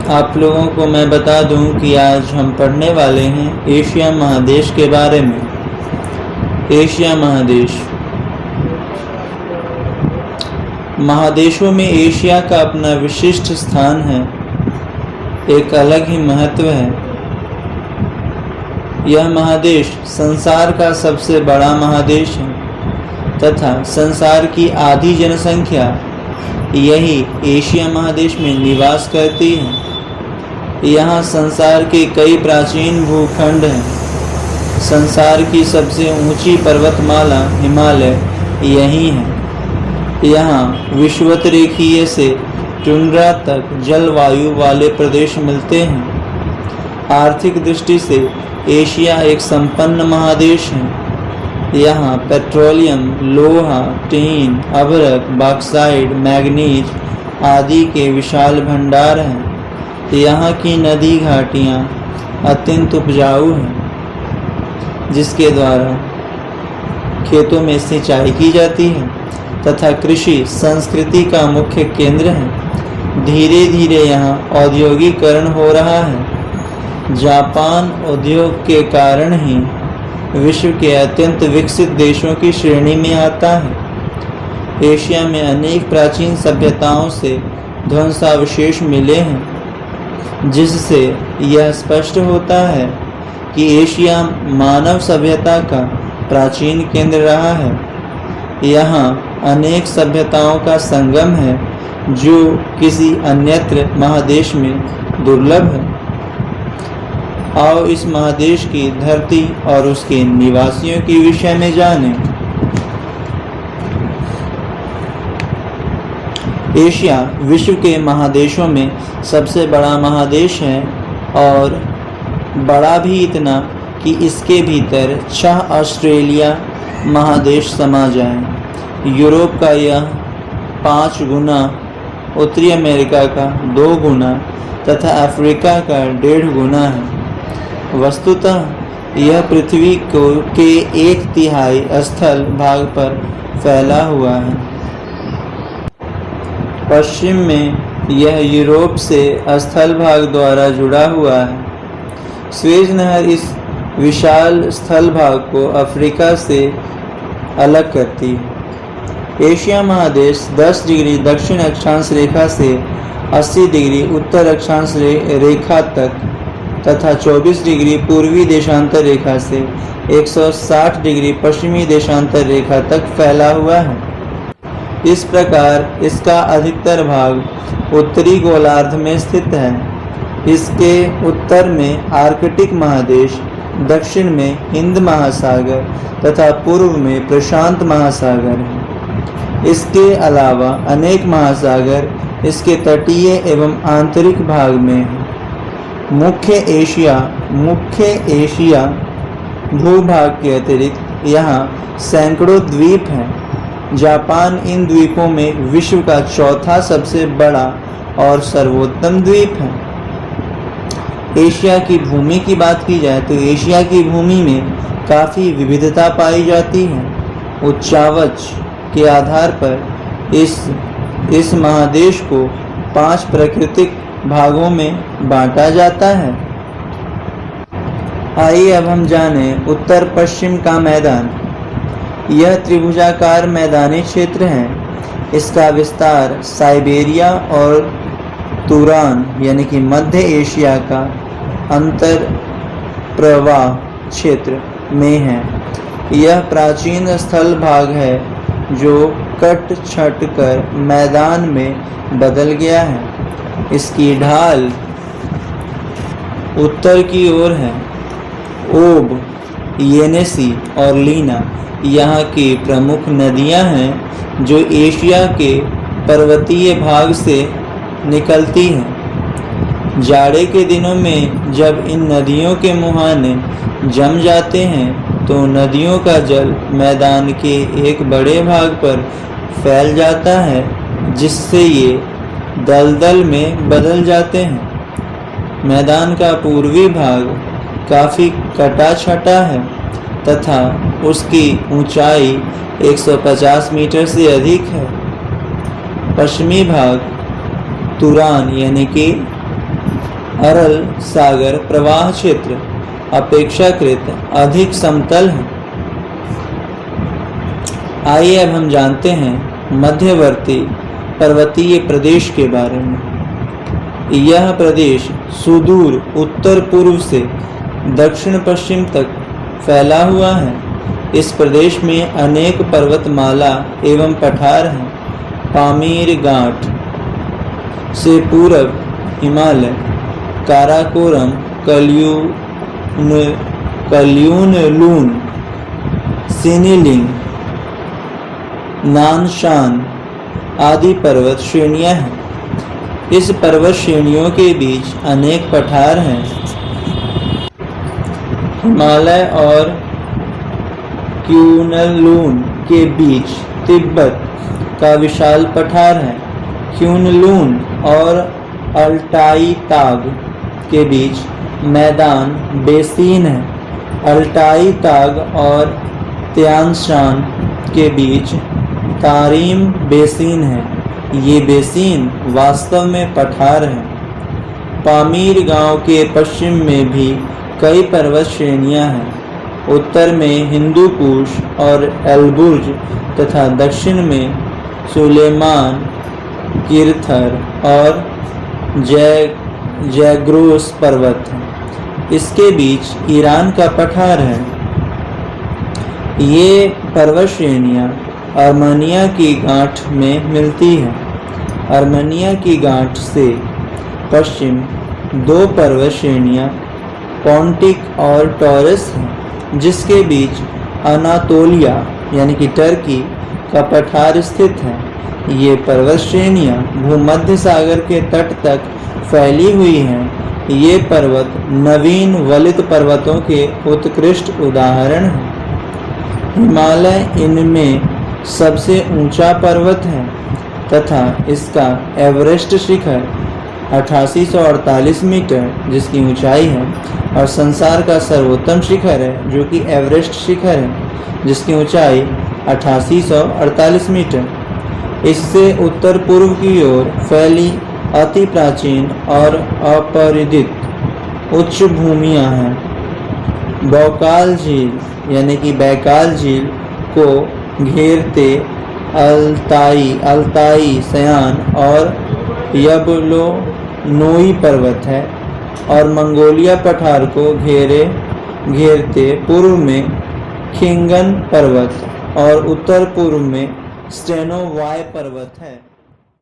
आप लोगों को मैं बता दूं कि आज हम पढ़ने वाले हैं एशिया महादेश के बारे में। एशिया महादेश, महादेशों में एशिया का अपना विशिष्ट स्थान है, एक अलग ही महत्व है। यह महादेश संसार का सबसे बड़ा महादेश है तथा संसार की आधी जनसंख्या यही एशिया महादेश में निवास करती है। यहाँ संसार के कई प्राचीन भूखंड हैं। संसार की सबसे ऊंची पर्वतमाला हिमालय यही है। यहाँ विषुवत रेखीय से टुंड्रा तक जलवायु वाले प्रदेश मिलते हैं। आर्थिक दृष्टि से एशिया एक संपन्न महादेश है। यहाँ पेट्रोलियम, लोहा, टीन, अभ्रक, बॉक्साइट, मैग्नीज आदि के विशाल भंडार हैं। यहाँ की नदी घाटियाँ अत्यंत उपजाऊ हैं, जिसके द्वारा खेतों में सिंचाई की जाती है तथा कृषि संस्कृति का मुख्य केंद्र है। धीरे धीरे यहाँ औद्योगिकरण हो रहा है। जापान उद्योग के कारण ही विश्व के अत्यंत विकसित देशों की श्रेणी में आता है। एशिया में अनेक प्राचीन सभ्यताओं से ध्वंसावशेष मिले हैं, जिससे यह स्पष्ट होता है कि एशिया मानव सभ्यता का प्राचीन केंद्र रहा है। यहाँ अनेक सभ्यताओं का संगम है, जो किसी अन्यत्र महादेश में दुर्लभ है। आओ इस महादेश की धरती और उसके निवासियों के विषय में जानें। एशिया विश्व के महादेशों में सबसे बड़ा महादेश है और बड़ा भी इतना कि इसके भीतर 6 ऑस्ट्रेलिया महादेश समा जाएं। यूरोप का यह 5 गुना, उत्तरी अमेरिका का 2 गुना तथा अफ्रीका का 1.5 गुना है। वस्तुतः यह पृथ्वी के 1/3 स्थल भाग पर फैला हुआ है। पश्चिम में यह यूरोप से स्थल भाग द्वारा जुड़ा हुआ है। स्वेज नहर इस विशाल स्थल भाग को अफ्रीका से अलग करती है। एशिया महादेश 10 डिग्री दक्षिण अक्षांश रेखा से 80 डिग्री उत्तर अक्षांश रेखा तक तथा 24 डिग्री पूर्वी देशांतर रेखा से 160 डिग्री पश्चिमी देशांतर रेखा तक फैला हुआ है। इस प्रकार इसका अधिकतर भाग उत्तरी गोलार्ध में स्थित है। इसके उत्तर में आर्कटिक महादेश, दक्षिण में हिंद महासागर तथा पूर्व में प्रशांत महासागर है। इसके अलावा अनेक महासागर इसके तटीय एवं आंतरिक भाग में हैं। मुख्य एशिया भूभाग के अतिरिक्त यहाँ सैकड़ों द्वीप हैं। जापान इन द्वीपों में विश्व का 4था सबसे बड़ा और सर्वोत्तम द्वीप है। एशिया की भूमि की बात की जाए तो एशिया की भूमि में काफ़ी विविधता पाई जाती है। उच्चावच के आधार पर इस महादेश को 5 प्राकृतिक भागों में बांटा जाता है। आइए अब हम जानें उत्तर पश्चिम का मैदान। यह त्रिभुजाकार मैदानी क्षेत्र है। इसका विस्तार साइबेरिया और तुरान यानी कि मध्य एशिया का अंतर प्रवाह क्षेत्र में है। यह प्राचीन स्थल भाग है जो कट छट कर मैदान में बदल गया है। इसकी ढाल उत्तर की ओर है। ओब, येनेसी और लीना यहाँ की प्रमुख नदियाँ हैं जो एशिया के पर्वतीय भाग से निकलती हैं। जाड़े के दिनों में जब इन नदियों के मुहाने जम जाते हैं तो नदियों का जल मैदान के एक बड़े भाग पर फैल जाता है, जिससे ये दलदल में बदल जाते हैं। मैदान का पूर्वी भाग काफ़ी कटा छटा है तथा उसकी ऊंचाई 150 मीटर से अधिक है। पश्चिमी भाग तुरान यानी कि अरल सागर प्रवाह क्षेत्र अपेक्षाकृत अधिक समतल है। आइए अब हम जानते हैं मध्यवर्ती पर्वतीय प्रदेश के बारे में। यह प्रदेश सुदूर उत्तर पूर्व से दक्षिण पश्चिम तक फैला हुआ है। इस प्रदेश में अनेक पर्वतमाला एवं पठार हैं। पामीर घाट से पूर्व हिमालय, काराकोरम, कल्यूनलून, सिनिलिंग, नानशान आदि पर्वत श्रेणियां हैं। इस पर्वत श्रेणियों के बीच अनेक पठार हैं। हिमालय और क्यूनलून के बीच तिब्बत का विशाल पठार है। क्यूनलून और अल्टाई ताग के बीच मैदान बेसिन है। अल्टाई ताग और त्यानशान के बीच तारीम बेसिन है। ये बेसिन वास्तव में पठार है। पामीर गांव के पश्चिम में भी कई पर्वत श्रेणियां हैं। उत्तर में हिंदू कुश और एलबुर्ज तथा दक्षिण में सुलेमान, किरथर और जैग्रोस पर्वत हैं। इसके बीच ईरान का पठार है। ये पर्वत श्रेणियां आर्मेनिया की गांठ में मिलती है। आर्मेनिया की गांठ से पश्चिम दो पर्वत श्रेणियां पॉन्टिक और टॉरस हैं, जिसके बीच अनातोलिया यानी कि टर्की का पठार स्थित है। ये पर्वत श्रेणियां भूमध्य सागर के तट तक फैली हुई हैं। ये पर्वत नवीन वलित पर्वतों के उत्कृष्ट उदाहरण हैं। हिमालय इनमें सबसे ऊंचा पर्वत है तथा इसका एवरेस्ट शिखर 8848 मीटर जिसकी ऊंचाई है और संसार का सर्वोत्तम शिखर है जो कि एवरेस्ट शिखर है जिसकी ऊंचाई 8848 मीटर। इससे उत्तर पूर्व की ओर फैली अति प्राचीन और अपरिदित उच्च भूमियां हैं। बौकाल झील यानी कि बैकाल झील को घेरते अल्ताई सयान और यबलोनोई पर्वत है और मंगोलिया पठार को घेरते पूर्व में खिंगन पर्वत और उत्तर पूर्व में स्टेनोवाय पर्वत है।